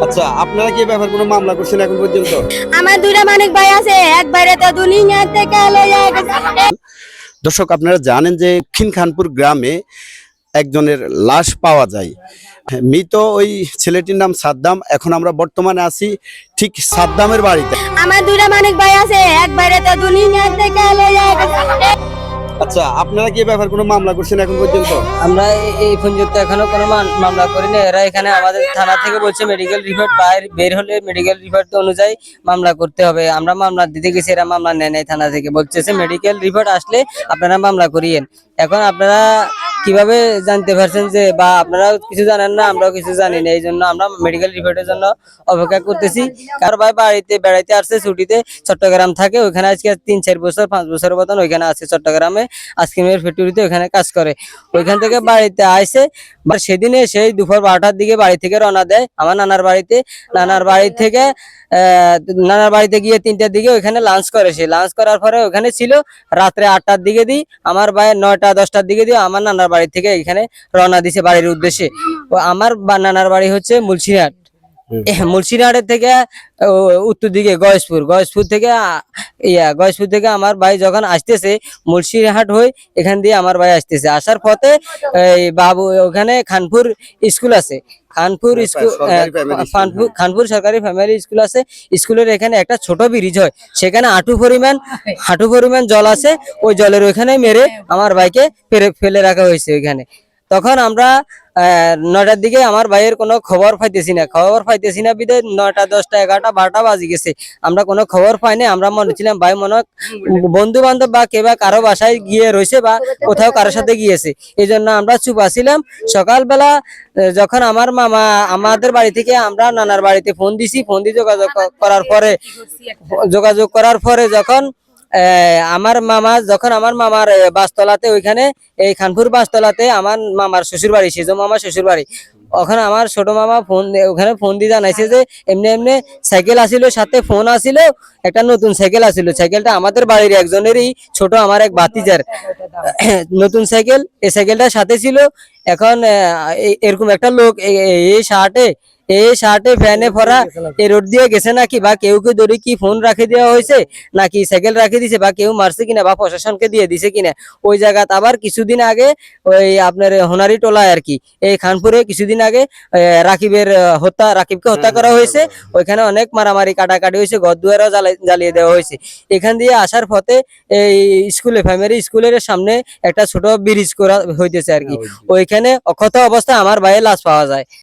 আচ্ছা, আপনারা কি এ ব্যাপারে কোনো মামলা করছেন এখন পর্যন্ত? আমার দুইটা মানিক ভাই আছে, এক বাইরে তো দুনিয়া থেকে লইয়া গেছে। দর্শক, আপনারা জানেন যে দক্ষিণ খানপুর গ্রামে একজনের লাশ পাওয়া যায়। মৃত ওই ছেলেটির নাম সাদ্দাম। এখন আমরা বর্তমানে আছি ঠিক সাদ্দামের বাড়িতে। আমার দুইটা মানিক ভাই আছে, এক বাইরে তো দুনিয়া থেকে লইয়া গেছে। আচ্ছা, আপনারা কি এ ব্যাপারে কোনো মামলা করছেন এখন পর্যন্ত? আমরা এই পর্যন্ত এখনো কোনো মামলা করিনি। এরা এখানে আমাদের থানা থেকে বলছে মেডিকেল রিপোর্ট বের হলে মেডিকেল রিপোর্ট অনুযায়ী মামলা করতে হবে। আমরা মামলা দিতে গেছি, এরা মামলা নেয় নাই। থানা থেকে বলতেছে মেডিকেল রিপোর্ট আসলে আপনারা মামলা করিয়েন। এখন আপনারা কিভাবে জানতে পারছেন যে, বা আপনারা কিছু জানেন না, আমরাও কিছু জানি না, এই জন্য আমরা মেডিকেল রিপোর্টের জন্য অপেক্ষা করতেছি। কারো ভাই বাড়িতে বেড়াইতে আসছে ছুটিতে, চট্টগ্রাম থাকে, ওইখানে আজকে 3-4 বছর 5 বছরের মতন ওইখানে আছে চট্টগ্রামে আইসক্রিমের ফ্যাক্টরিতে ওইখানে কাজ করে। ওইখান থেকে বাড়িতে আইসে, সেদিনে সেই দুপুর 12টার দিকে বাড়ি থেকে রওনা দেয় আমার নানার বাড়িতে। নানার বাড়িতে গিয়ে 3টার দিকে ওইখানে লাঞ্চ করে। সে লাঞ্চ করার পরে ওখানে ছিল। রাত্রে 8টার দিকে দিই আমার ভাই, 9টা-10টার দিকে দিয়ে আমার নানার বাড়ি থেকে এখানে রওনা দিছে বাড়ির উদ্দেশ্যে। আমার নানার বাড়ি হচ্ছে মুলসিরহাট। মুলসিরহাটের থেকে উত্তর দিকে গয়েশপুর থেকে আমার ভাই যখন আসতেছে মুলসিরহাট হয়ে এখান দিয়ে আমার ভাই আসতেছে। আসার পথে বাবু ওখানে খানপুর স্কুল আছে, খানপুর সরকারি প্রাইমারি স্কুল আছে। স্কুলের এখানে একটা ছোট ব্রিজ হয়, সেখানে হাঁটু পরিমাণ জল আছে। ওই জলের ওইখানে মেরে আমার ভাইকে ফেলে রাখা হয়েছে ওইখানে। তখন আমরা 9টার দিকে আমার ভাইয়ের কোনো খবর পাইতেছি না বিদে 9টা, 10টা, 11টা, 12টা বাজে গেছে, আমরা কোনো খবর পাইনি। আমরা মনে ছিলাম ভাই মনে বন্ধু বান্ধব বা কেবা কারো বাসায় গিয়ে রয়েছে বা কোথাও কারোর সাথে গিয়েছে, এই জন্য আমরা চুপ আছিলাম। সকালবেলা যখন আমার মামা আমাদের বাড়ি থেকে আমরা নানার বাড়িতে ফোন দিয়ে যোগাযোগ করার পরে যখন আমার মামার বাসতলাতে, ওইখানে এই খানপুর বাসতলাতে আমার মামার শ্বশুর বাড়ি, সেজ মামার শ্বশুর বাড়ি। ওখানে আমার ছোট মামা ওখানে ফোন দিয়ে জানাইছে যে এমনি সাইকেল আসিল, সাথে ফোন আসিল, একটা নতুন সাইকেল আসিল। সাইকেলটা আমাদের বাড়ির একজনেরই, ছোট আমার এক ভাতিজার নতুন সাইকেল। এই সাইকেলটা সাথে ছিল। এখন এরকম একটা লোক এই শার্টে ফ্যানে ভরা এই রোড দিয়ে গেছে নাকি, বা কেউ ধরে কি ফোন রাখে দেওয়া হয়েছে নাকি সাইকেল রাখে দিছে, বা কেউ মারছে কিনা, বা প্রশাসনকে দিয়ে দিছে কিনা। ওই জায়গাতে আবার কিছুদিন আগে ওই আপনার হোনারি টোলায় আর কি, এই খানপুরে কিছুদিন আগে রাকিবকে হত্যা করা হয়েছে। ওইখানে অনেক মারামারি কাটাকাটি হয়েছে, ঘর দুয়ারও জ্বালিয়ে দেওয়া হয়েছে। এখান দিয়ে আসার পথে এই প্রাইমারি স্কুলের সামনে একটা ছোট ব্রিজ করা হইতেছে আর কি, ওইখানে অক্ষত অবস্থায় আমার ভাইয়ের লাশ পাওয়া যায়।